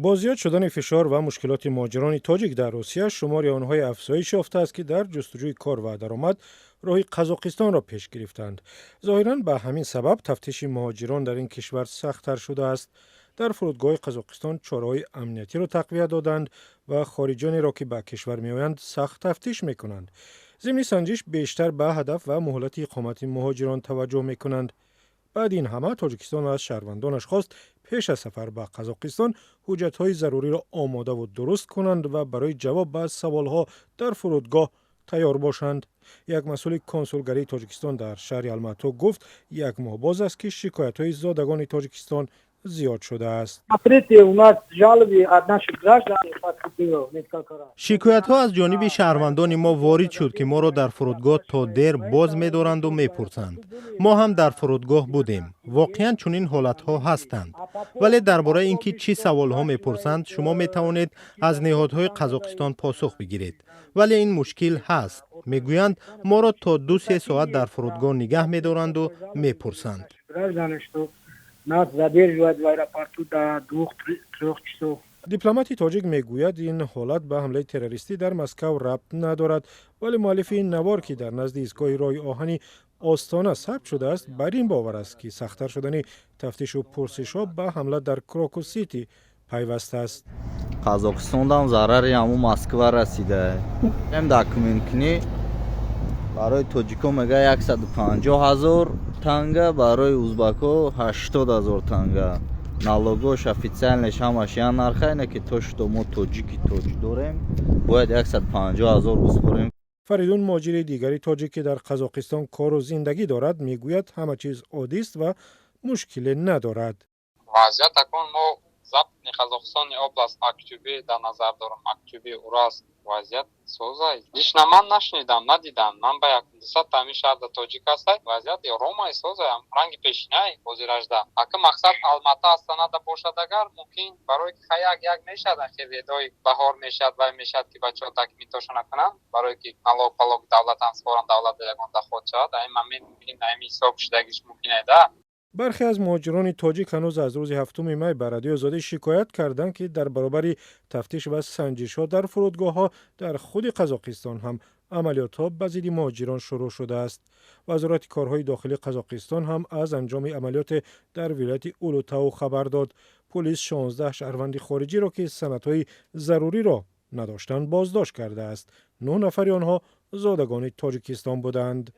با زیاد شدن فشار و مشکلات مهاجران تاجیک در روسیه، شمار آنها افزایش یافته است که در جستجوی کار و درآمد راه قزاقستان را پیش گرفتند. ظاهراً به همین سبب تفتیش مهاجران در این کشور سخت‌تر شده است. در فرودگاه قزاقستان چاره‌های امنیتی را تقویت دادند و خارجانی را که به کشور می‌آیند سخت تفتیش می‌کنند. ضمن سنجش بیشتر به هدف و مهلت اقامت مهاجران توجه می‌کنند. بعد این همه تاجیکستان از شهروندانش خواست پیش از سفر به قزاقستان حجت‌های ضروری را آماده و درست کنند و برای جواب به سوال‌ها در فرودگاه تیار باشند. یک مسئول کنسولگری تاجیکستان در شهر الماتو گفت یک ماه باز است که شکایت‌های زادگان تاجیکستان زیاد شده است. شکایت ها از جانب شهروندان ما وارد شد که ما را در فرودگاه تا دیر باز می دارند و می پرسند. ما هم در فرودگاه بودیم. واقعا چنین حالت ها هستند. ولی درباره اینکه چی سوال ها می پرسند شما می توانید از نهادهای قزاقستان پاسخ بگیرید. ولی این مشکل هست. می گویند ما را تا 2-3 ساعت در فرودگاه نگه می دارند و می پرسند. دیپلماتی تاجیک میگوید این حالت به حمله تروریستی در مسکو ربط ندارد، ولی مؤلف این نوار که در نزد ایستگاه راه آهنی آستانه ثبت شده است بر این باور است که سخت‌تر شدن تفتیش و پرسش‌ها به حمله در کراکو سیتی پیوسته است. قزاقستان ضرری همو مسکو رسیده. هم داکومنت کنی برای توجیکو میگه 150,000 تانگه، برای узбако 80,000 танга. налогош официальнеш ҳамаш як нарх айне ки то шуто мо тоҷики тоҷ дорем бояд 150,000 биспорем. فریدون مهاجر دیگری تاجیک که در قزاقستان کار و زندگی دارد میگوید همه چیز عادی است و مشکلی ندارد. وضعیت اکنون ما ضبط قزاقستان область اکتوبر در نظر دارم. اکتوبر اورست وضعیت سوزای دیشنا من نشنیدم ندیدم. من به 100 تامین شهر در تاجیک است وضعیت رومای سوزای رنگ پیشینه وزیرجده اگه مقصد الماتا استانه دا باشد اگر ممکن برای خیاگ یک میشد که ویدای بهار میشد و میشد که بچه‌ها تکمیلشون نکنن برای که نالوگ پالوگ دولت انسپارن دولت دلگان دا خود شد این ممکن نمی حساب شدگیش ممکنه ده. برخی از مهاجران تاجیک هنوز از روز 7 می به رادیو آزادی شکایت کردند که در برابر تفتیش و سنجش‌ها در فرودگاه‌ها در خود قزاقستان هم عملیات‌ها به ضد مهاجران شروع شده است. وزارت کارهای داخلی قزاقستان هم از انجام عملیات در ولایت اولوتاو خبر داد. پلیس 16 شهروند خارجی را که سندهای ضروری را نداشتند بازداشت کرده است. 9 نفر آنها زادگان تاجیکستان بودند.